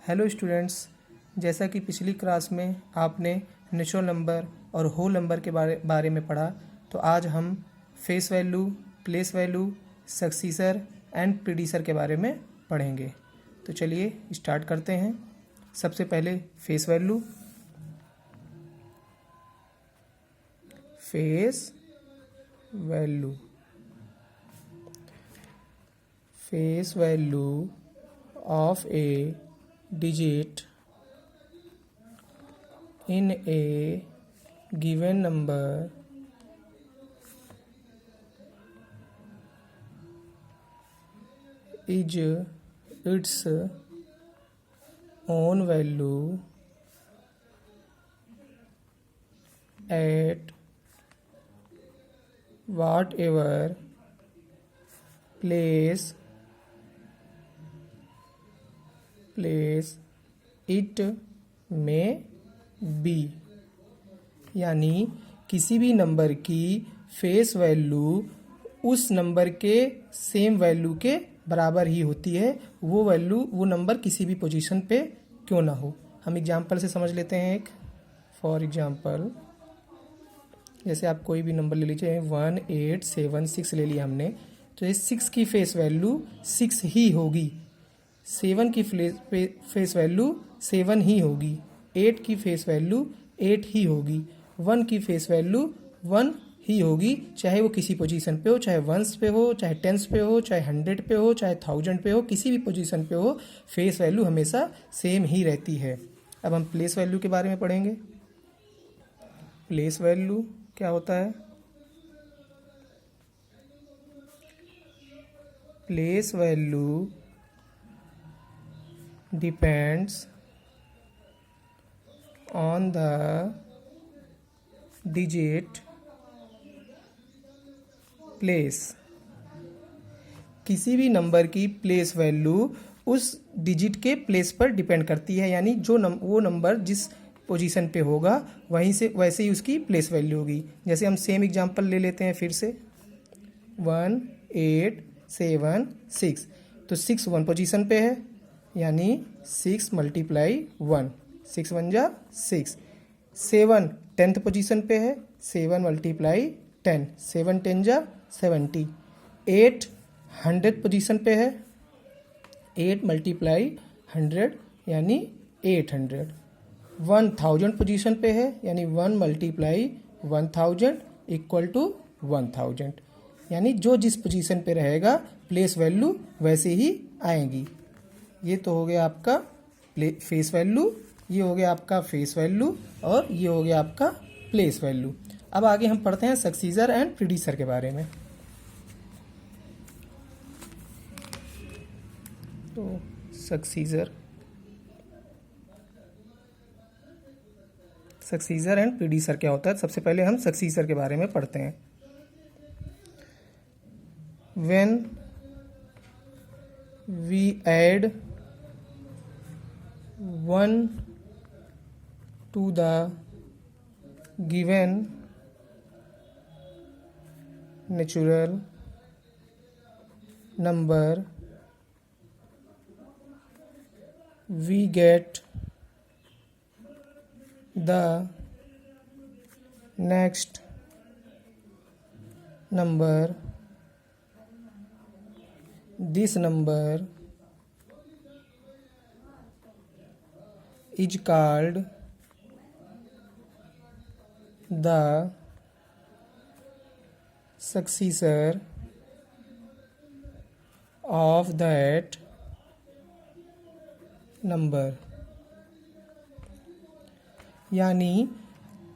Hello students, जैसा कि पिछली क्लास में आपने नेचुरल नंबर और होल नंबर के बारे में पढ़ा, तो आज हम face value, place value, successor and predecessor के बारे में पढ़ेंगे। तो चलिए स्टार्ट करते हैं। सबसे पहले face value. Face value face value of a digit in a given number is its own value at whatever place it में बी। यानी किसी भी नंबर की फेस वैल्यू उस नंबर के सेम वैल्यू के बराबर ही होती है, वो नंबर किसी भी पोजीशन पे क्यों ना हो। हम एग्जांपल से समझ लेते हैं। एक फॉर एग्जांपल, जैसे आप कोई भी नंबर ले लीजिए, 1876 ले लिया हमने, तो ये 6 की फेस वैल्यू 6 ही होगी। 7 की फेस वैल्यू 7 ही होगी। 8 की फेस वैल्यू 8 ही होगी। 1 की फेस वैल्यू 1 ही होगी, चाहे वो किसी पोजीशन पे हो, चाहे वंस पे हो, चाहे टेंस पे हो, चाहे 100 पे हो, चाहे 1000 पे हो, किसी भी पोजीशन पे हो, फेस वैल्यू हमेशा सेम ही रहती है। अब हम प्लेस वैल्यू के बारे में पढ़ेंगे। प्लेस वैल्यू क्या होता है? Place value depends on the digit place। किसी भी नंबर की प्लेस वैल्यू उस डिजिट के प्लेस पर डिपेंड करती है, यानी वो नंबर जिस पोजीशन पे होगा वहीं से वैसे ही उसकी प्लेस वैल्यू होगी। जैसे हम सेम एग्जांपल ले लेते हैं फिर से, 1876, तो 6 1 पोजीशन पे है, यानी 6 मल्टीप्लाई 1, 6 1 जा 6। 7 10th पोजीशन पे है, 7 मल्टीप्लाई 10, 7 10 जा 70। 8 100th पोजीशन पे है, 8 मल्टीप्लाई 100 यानी 800। 1000 पोजीशन पे है, यानी 1 मल्टीप्लाई 1000 इक्वल टू 1000। यानी जो जिस पोजीशन पे रहेगा प्लेस वैल्यू वैसे ही आएंगी। ये तो हो गया आपका फेस वैल्यू, ये हो गया आपका फेस वैल्यू, और ये हो गया आपका प्लेस वैल्यू। अब आगे हम पढ़ते हैं सक्सीसर एंड प्रीडिसर के बारे में। तो सक्सीसर एंड प्रीडिसर क्या होता है? सबसे पहले हम सक्सीसर के बारे में पढ़ते हैं। When we add 1 to the given natural number, we get the next number. This number is called the successor of that number। यानी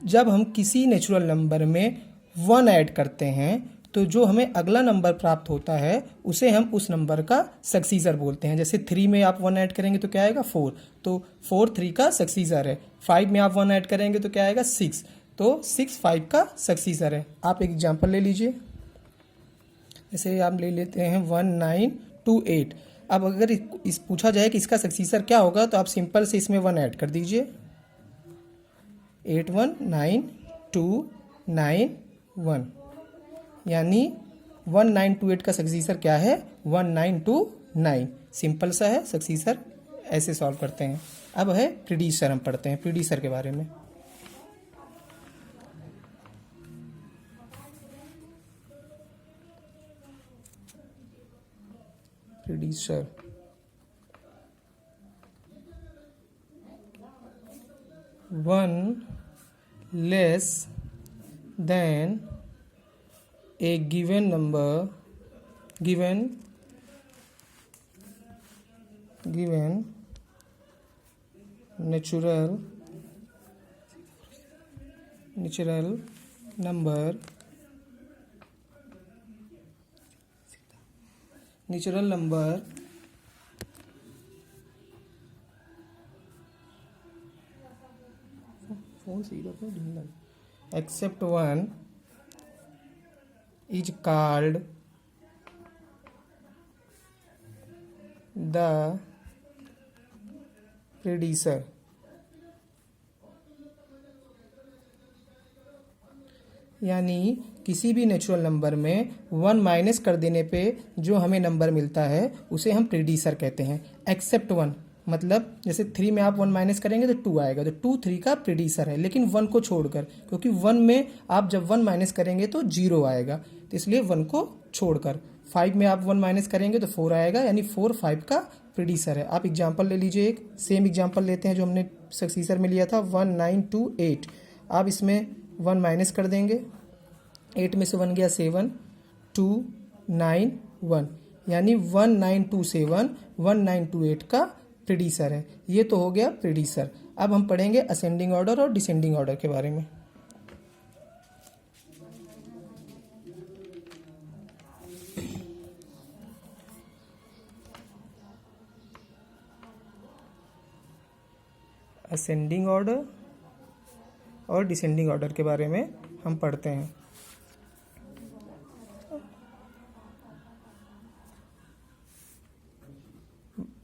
जब हम किसी नेचुरल नंबर में 1 ऐड करते हैं तो जो हमें अगला नंबर प्राप्त होता है उसे हम उस नंबर का सक्सीसर बोलते हैं। जैसे 3 में आप 1 ऐड करेंगे तो क्या आएगा? 4, तो 4 3 का सक्सीसर है। 5 में आप 1 ऐड करेंगे तो क्या आएगा? 6, तो 6 5 का सक्सीसर है। आप एक एग्जांपल ले लीजिए, जैसे आप ले लेते हैं 1928। अब अगर इस पूछा जाए कि इसका सक्सीसर क्या होगा, तो आप सिंपल से इसमें 1 ऐड कर दीजिए, 8192991, यानी 1928 का सक्सीसर क्या है? 1929। सिंपल सा है सक्सीसर ऐसे सॉल्व करते हैं। अब है प्रीडिसर, हम पढ़ते हैं प्रीडिसर के बारे में। Predecessor one less than a given number given natural number except one is called the predecessor। यानी किसी भी नेचुरल नंबर में 1 माइनस कर देने पे जो हमें नंबर मिलता है उसे हम प्रीडिसर कहते हैं। एक्सेप्ट 1 मतलब जैसे 3 में आप 1 माइनस करेंगे तो 2 आएगा, तो 2 3 का प्रीडिसर है, लेकिन 1 को छोड़कर, क्योंकि 1 में आप जब 1 माइनस करेंगे तो 0 आएगा, तो इसलिए 1 को छोड़कर। 5 में आप 1 माइनस करेंगे तो 4 आएगा, यानी 4 5 का प्रीडिसर है। आप एग्जाम्पल ले लीजिए, एक सेम एग्जाम्पल लेते हैं जो हमने सक्सीसर में लिया था 1928। आप इसमें 1 माइनस कर देंगे, 8 में से 1 गया 7 2 9 1, यानी 1927 1928 का प्रीडिसर है। ये तो हो गया प्रीडिसर। अब हम पढ़ेंगे असेंडिंग ऑर्डर और डिसेंडिंग ऑर्डर के बारे में। असेंडिंग ऑर्डर और डिसेंडिंग ऑर्डर के बारे में हम पढ़ते हैं।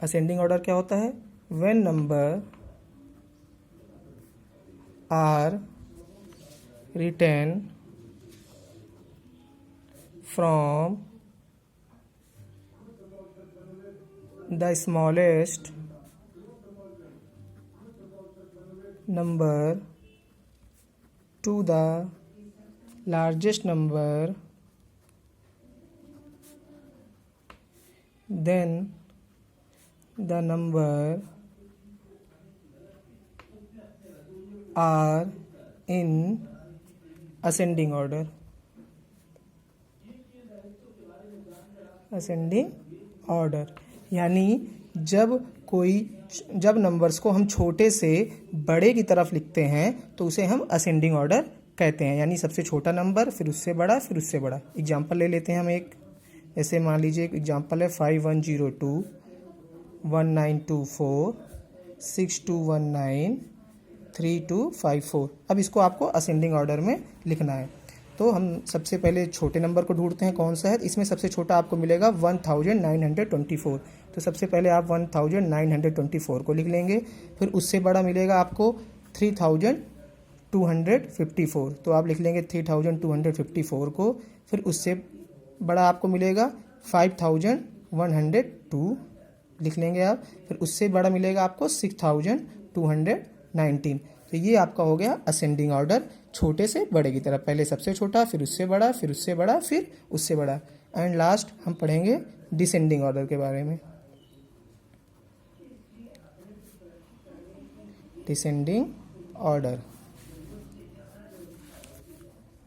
असेंडिंग ऑर्डर क्या होता है? When number are written from the smallest number to the largest number, then the number are in ascending order। Ascending order यानी जब नंबर्स को हम छोटे से बड़े की तरफ लिखते हैं तो उसे हम असेंडिंग ऑर्डर कहते हैं, यानी सबसे छोटा नंबर फिर उससे बड़ा फिर उससे बड़ा। एग्जांपल ले लेते हैं हम एक, ऐसे मान लीजिए एक एग्जांपल है 5102 1924 6219 3254। अब इसको आपको असेंडिंग ऑर्डर में लिखना है, तो हम सबसे पहले छोटे नंबर को ढूंढते हैं कौन सा है। इसमें सबसे छोटा आपको मिलेगा 1924, तो सबसे पहले आप 1924 को लिख लेंगे। फिर उससे बड़ा मिलेगा आपको 3254, तो आप लिख लेंगे 3254 को। फिर उससे बड़ा आपको मिलेगा 5102, लिख लेंगे आप। फिर उससे बड़ा मिलेगा आपको 6219। तो ये आपका हो गया असेंडिंग ऑर्डर, छोटे से बड़े की तरफ, पहले सबसे छोटा फिर उससे बड़ा फिर उससे बड़ा फिर उससे बड़ा। एंड लास्ट हम पढ़ेंगे डिसेंडिंग ऑर्डर के बारे में। डिसेंडिंग ऑर्डर,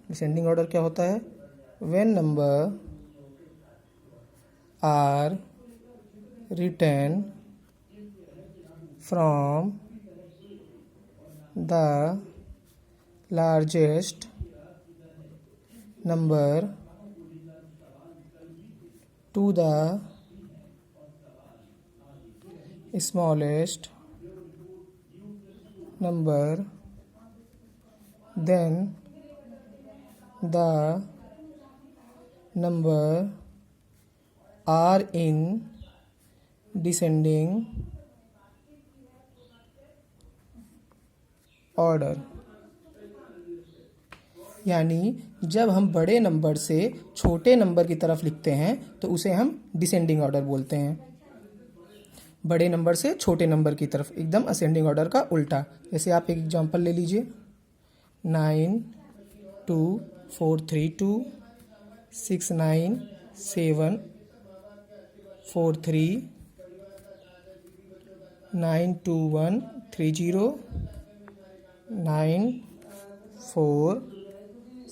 डिसेंडिंग ऑर्डर क्या होता है? When number are written from the largest number to the smallest number, then the number are in descending order। यानी जब हम बड़े नंबर से छोटे नंबर की तरफ लिखते हैं तो उसे हम डिसेंडिंग ऑर्डर बोलते हैं। बड़े नंबर से छोटे नंबर की तरफ, एकदम असेंडिंग ऑर्डर का उल्टा। जैसे आप एक एग्जांपल ले लीजिए, 9 2 4 3 2 6 9 7 4 3 9 2 1 3 0 9 4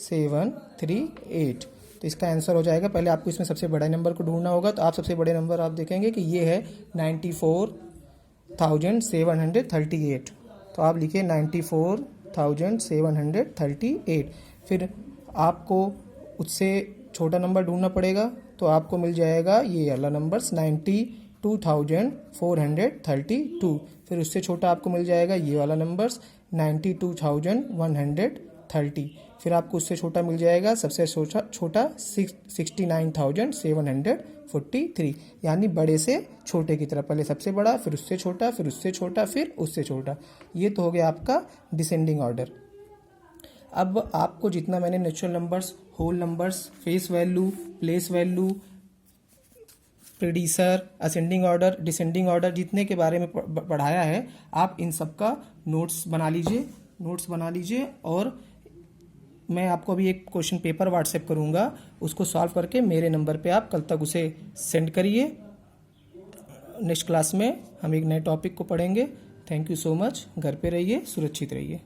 7 3 8। तो इसका आंसर हो जाएगा, पहले आपको इसमें सबसे बड़ा नंबर को ढूंढना होगा। तो आप सबसे बड़े नंबर आप देखेंगे कि ये है 94,738। तो आप लिखिए 94,738। फिर आपको उससे छोटा नंबर ढूंढना पड़ेगा, तो आपको मिल जाएगा ये वाला नंबर्स 92,432। फिर उससे छोटा आपको मिल जाएगा ये वाला नंबर्स 92,130। फिर आपको उससे छोटा मिल जाएगा सबसे छोटा 69,743। यानी बड़े से छोटे की तरफ, पहले सबसे बड़ा, फिर उससे छोटा, फिर उससे छोटा, फिर उससे छोटा। ये तो हो गया आपका डिसेंडिंग ऑर्डर। अब आपको जितना मैंने natural numbers, whole numbers, face value, place value, predecessor, ascending order, descending order जितने के बारे में पढ़ाया है, आप इन सब का नोट्स बना लीजिए। और मैं आपको अभी एक क्वेश्चन पेपर व्हाट्सएप करूंगा, उसको सॉल्व करके मेरे नंबर पे आप कल तक उसे सेंड करिए। नेक्स्ट क्लास में हम एक नए टॉपिक को पढ़ेंगे। Thank you so much. घर पे रहिए, सुरक्षित रहिए।